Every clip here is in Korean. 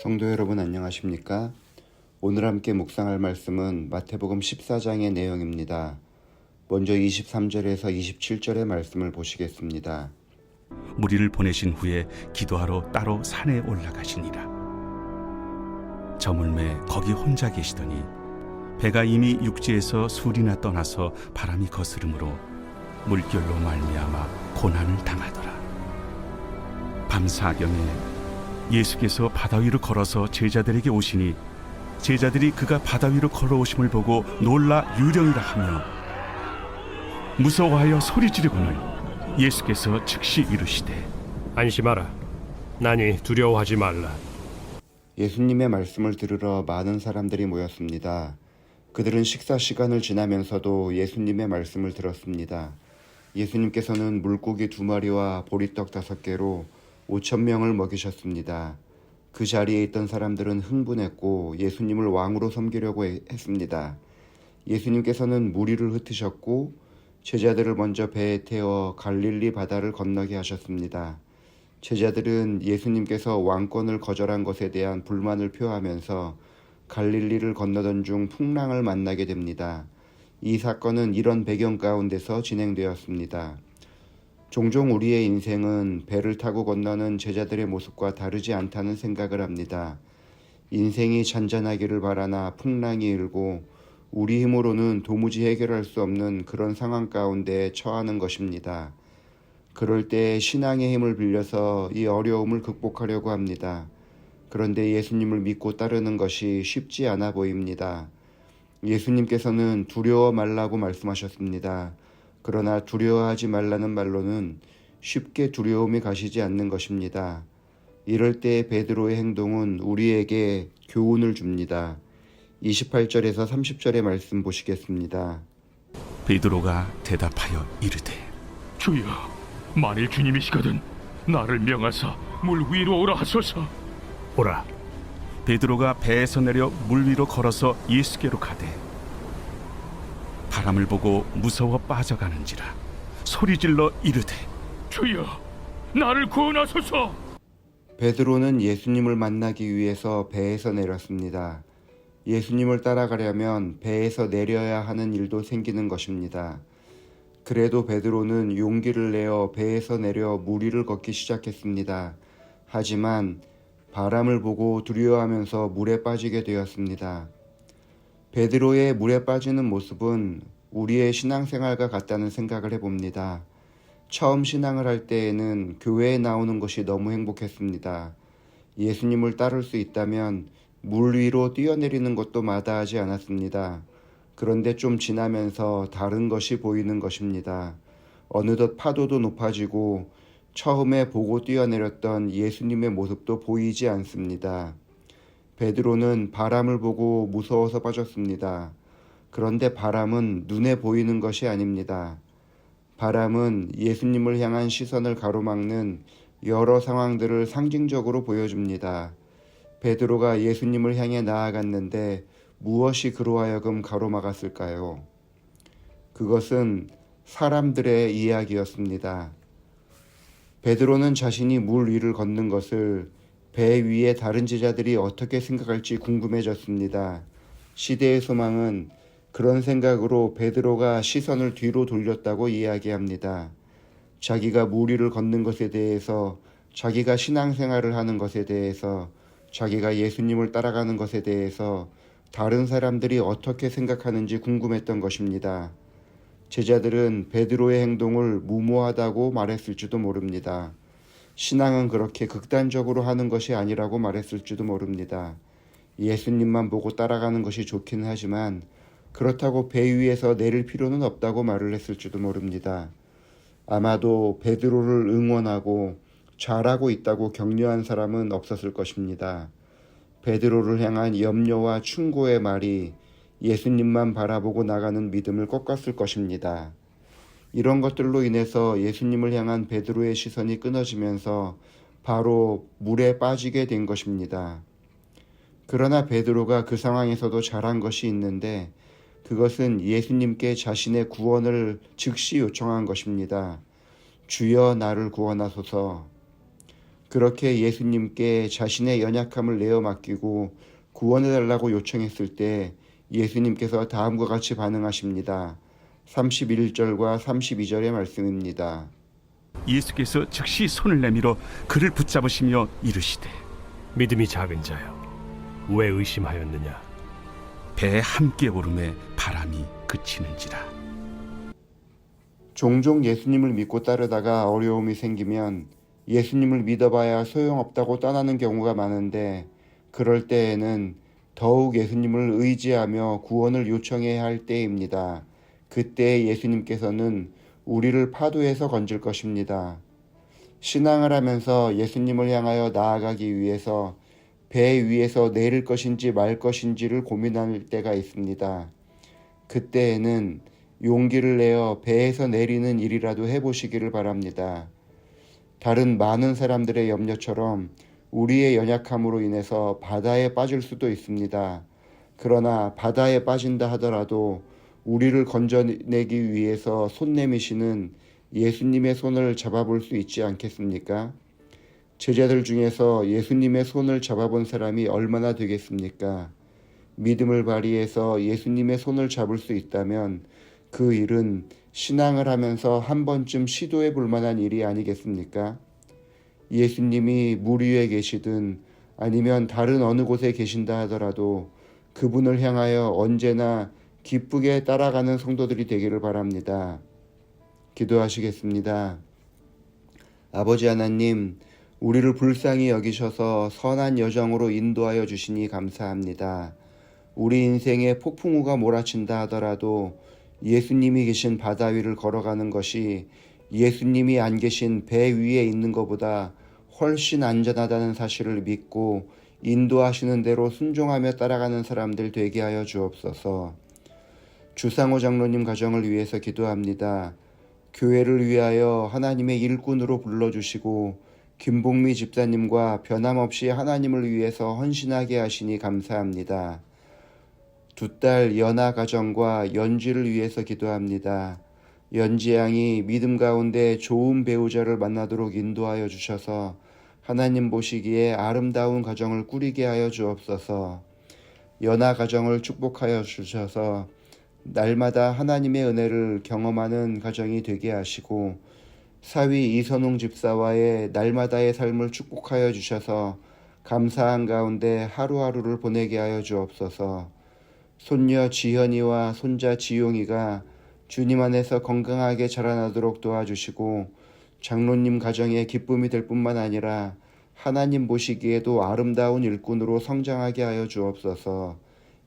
성도 여러분 안녕하십니까? 오늘 함께 묵상할 말씀은 마태복음 14장의 내용입니다. 먼저 23절에서 27절의 말씀을 보시겠습니다. 무리를 보내신 후에 기도하러 따로 산에 올라가시니라. 저물매 거기 혼자 계시더니 배가 이미 육지에서 술이나 떠나서 바람이 거스름으로 물결로 말미암아 고난을 당하더라. 밤사경에 예수께서 바다 위로 걸어서 제자들에게 오시니 제자들이 그가 바다 위로 걸어오심을 보고 놀라 유령이라 하며 무서워하여 소리 지르거늘 예수께서 즉시 이르시되 안심하라. 나니 두려워하지 말라. 예수님의 말씀을 들으러 많은 사람들이 모였습니다. 그들은 식사 시간을 지나면서도 예수님의 말씀을 들었습니다. 예수님께서는 물고기 2마리와 보리떡 5개로 5,000명을 먹이셨습니다. 그 자리에 있던 사람들은 흥분했고 예수님을 왕으로 섬기려고 했습니다. 예수님께서는 무리를 흩으셨고 제자들을 먼저 배에 태워 갈릴리 바다를 건너게 하셨습니다. 제자들은 예수님께서 왕권을 거절한 것에 대한 불만을 표하면서 갈릴리를 건너던 중 풍랑을 만나게 됩니다. 이 사건은 이런 배경 가운데서 진행되었습니다. 종종 우리의 인생은 배를 타고 건너는 제자들의 모습과 다르지 않다는 생각을 합니다. 인생이 잔잔하기를 바라나 풍랑이 일고 우리 힘으로는 도무지 해결할 수 없는 그런 상황 가운데 처하는 것입니다. 그럴 때 신앙의 힘을 빌려서 이 어려움을 극복하려고 합니다. 그런데 예수님을 믿고 따르는 것이 쉽지 않아 보입니다. 예수님께서는 두려워 말라고 말씀하셨습니다. 그러나 두려워하지 말라는 말로는 쉽게 두려움이 가시지 않는 것입니다. 이럴 때 베드로의 행동은 우리에게 교훈을 줍니다. 28절에서 30절의 말씀 보시겠습니다. 베드로가 대답하여 이르되 주여, 만일 주님이시거든 나를 명하사 물 위로 오라 하소서. 오라. 베드로가 배에서 내려 물 위로 걸어서 예수께로 가되 바람을 보고 무서워 빠져가는지라 소리질러 이르되 주여, 나를 구원하소서. 베드로는 예수님을 만나기 위해서 배에서 내렸습니다. 예수님을 따라가려면 배에서 내려야 하는 일도 생기는 것입니다. 그래도 베드로는 용기를 내어 배에서 내려 물 위를 걷기 시작했습니다. 하지만 바람을 보고 두려워하면서 물에 빠지게 되었습니다. 베드로의 물에 빠지는 모습은 우리의 신앙생활과 같다는 생각을 해봅니다. 처음 신앙을 할 때에는 교회에 나오는 것이 너무 행복했습니다. 예수님을 따를 수 있다면 물 위로 뛰어내리는 것도 마다하지 않았습니다. 그런데 좀 지나면서 다른 것이 보이는 것입니다. 어느덧 파도도 높아지고 처음에 보고 뛰어내렸던 예수님의 모습도 보이지 않습니다. 베드로는 바람을 보고 무서워서 빠졌습니다. 그런데 바람은 눈에 보이는 것이 아닙니다. 바람은 예수님을 향한 시선을 가로막는 여러 상황들을 상징적으로 보여줍니다. 베드로가 예수님을 향해 나아갔는데 무엇이 그로 하여금 가로막았을까요? 그것은 사람들의 이야기였습니다. 베드로는 자신이 물 위를 걷는 것을 배 위에 다른 제자들이 어떻게 생각할지 궁금해졌습니다. 시대의 소망은 그런 생각으로 베드로가 시선을 뒤로 돌렸다고 이야기합니다. 자기가 물 위를 걷는 것에 대해서, 자기가 신앙생활을 하는 것에 대해서, 자기가 예수님을 따라가는 것에 대해서 다른 사람들이 어떻게 생각하는지 궁금했던 것입니다. 제자들은 베드로의 행동을 무모하다고 말했을지도 모릅니다. 신앙은 그렇게 극단적으로 하는 것이 아니라고 말했을지도 모릅니다. 예수님만 보고 따라가는 것이 좋기는 하지만 그렇다고 배 위에서 내릴 필요는 없다고 말을 했을지도 모릅니다. 아마도 베드로를 응원하고 잘하고 있다고 격려한 사람은 없었을 것입니다. 베드로를 향한 염려와 충고의 말이 예수님만 바라보고 나가는 믿음을 꺾었을 것입니다. 이런 것들로 인해서 예수님을 향한 베드로의 시선이 끊어지면서 바로 물에 빠지게 된 것입니다. 그러나 베드로가 그 상황에서도 잘한 것이 있는데 그것은 예수님께 자신의 구원을 즉시 요청한 것입니다. 주여 나를 구원하소서. 그렇게 예수님께 자신의 연약함을 내어 맡기고 구원해달라고 요청했을 때 예수님께서 다음과 같이 반응하십니다. 31절과 32절의 말씀입니다. 예수께서 즉시 손을 내밀어 그를 붙잡으시며 이르시되 믿음이 작은 자여, 왜 의심하였느냐? 배에 함께 오름에 바람이 그치는지라. 종종 예수님을 믿고 따르다가 어려움이 생기면 예수님을 믿어봐야 소용없다고 떠나는 경우가 많은데, 그럴 때에는 더욱 예수님을 의지하며 구원을 요청해야 할 때입니다. 그때 예수님께서는 우리를 파도에서 건질 것입니다. 신앙을 하면서 예수님을 향하여 나아가기 위해서 배 위에서 내릴 것인지 말 것인지를 고민할 때가 있습니다. 그때에는 용기를 내어 배에서 내리는 일이라도 해보시기를 바랍니다. 다른 많은 사람들의 염려처럼 우리의 연약함으로 인해서 바다에 빠질 수도 있습니다. 그러나 바다에 빠진다 하더라도 우리를 건져내기 위해서 손 내미시는 예수님의 손을 잡아볼 수 있지 않겠습니까? 제자들 중에서 예수님의 손을 잡아본 사람이 얼마나 되겠습니까? 믿음을 발휘해서 예수님의 손을 잡을 수 있다면 그 일은 신앙을 하면서 한 번쯤 시도해 볼 만한 일이 아니겠습니까? 예수님이 물 위에 계시든 아니면 다른 어느 곳에 계신다 하더라도 그분을 향하여 언제나 기쁘게 따라가는 성도들이 되기를 바랍니다. 기도하시겠습니다. 아버지 하나님, 우리를 불쌍히 여기셔서 선한 여정으로 인도하여 주시니 감사합니다. 우리 인생에 폭풍우가 몰아친다 하더라도 예수님이 계신 바다 위를 걸어가는 것이 예수님이 안 계신 배 위에 있는 것보다 훨씬 안전하다는 사실을 믿고 인도하시는 대로 순종하며 따라가는 사람들 되게 하여 주옵소서. 주상호 장로님 가정을 위해서 기도합니다. 교회를 위하여 하나님의 일꾼으로 불러주시고 김복미 집사님과 변함없이 하나님을 위해서 헌신하게 하시니 감사합니다. 두 딸 연아 가정과 연지를 위해서 기도합니다. 연지 양이 믿음 가운데 좋은 배우자를 만나도록 인도하여 주셔서 하나님 보시기에 아름다운 가정을 꾸리게 하여 주옵소서. 연아 가정을 축복하여 주셔서 날마다 하나님의 은혜를 경험하는 가정이 되게 하시고, 사위 이선웅 집사와의 날마다의 삶을 축복하여 주셔서 감사한 가운데 하루하루를 보내게 하여 주옵소서. 손녀 지현이와 손자 지용이가 주님 안에서 건강하게 자라나도록 도와주시고 장로님 가정의 기쁨이 될 뿐만 아니라 하나님 보시기에도 아름다운 일꾼으로 성장하게 하여 주옵소서.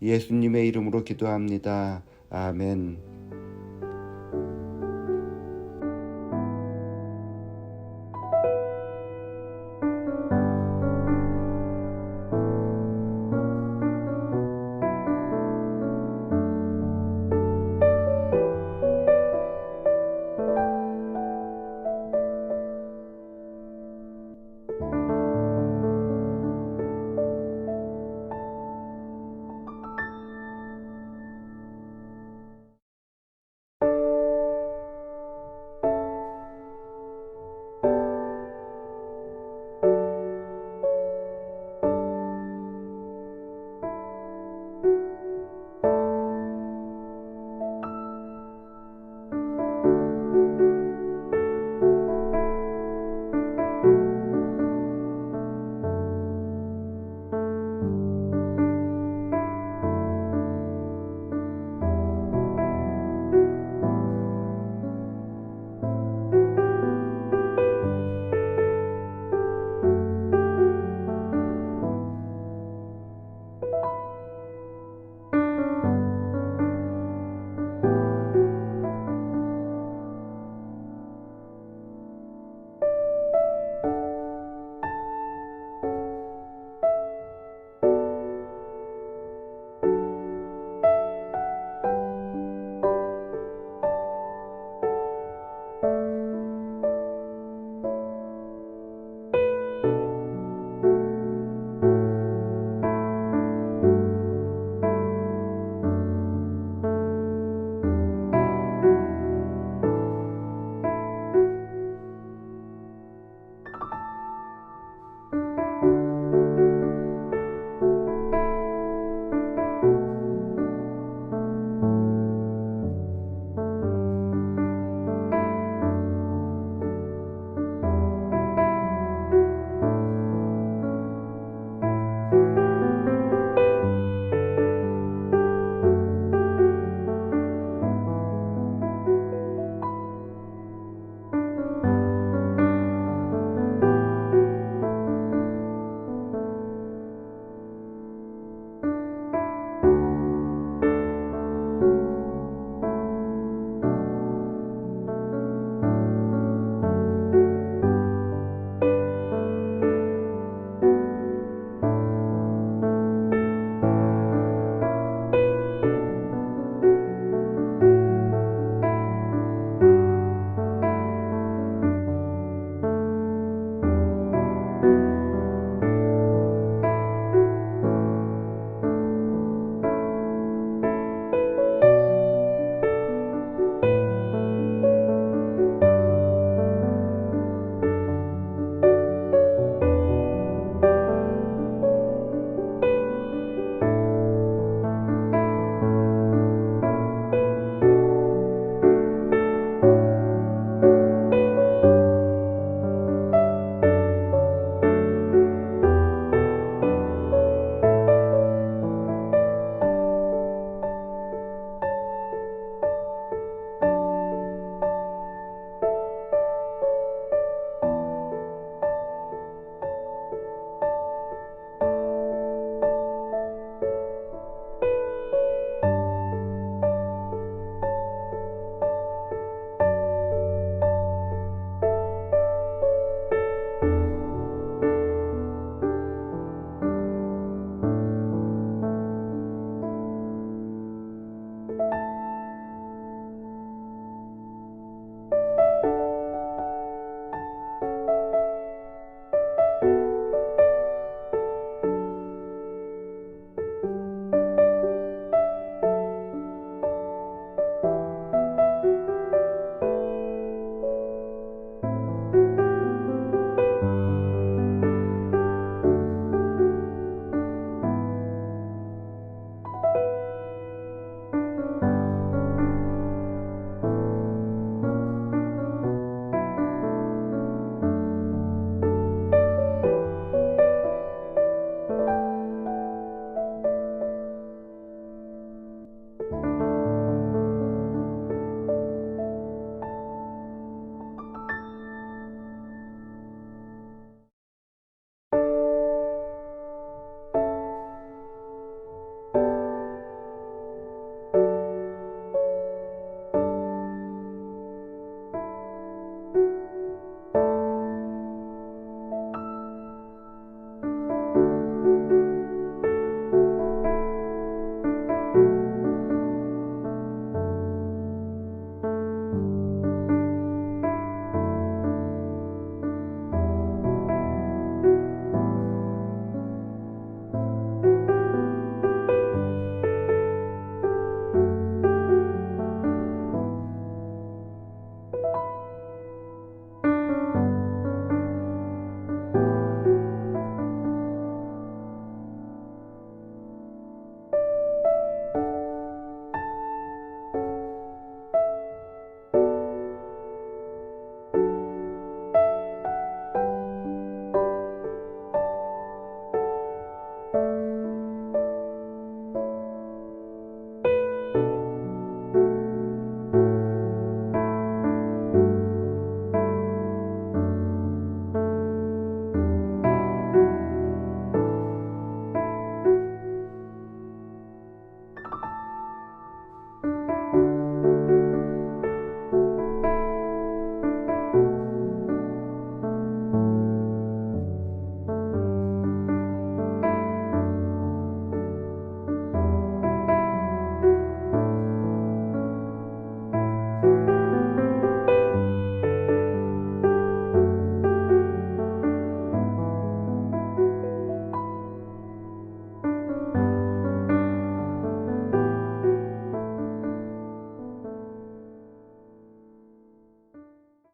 예수님의 이름으로 기도합니다. 아멘.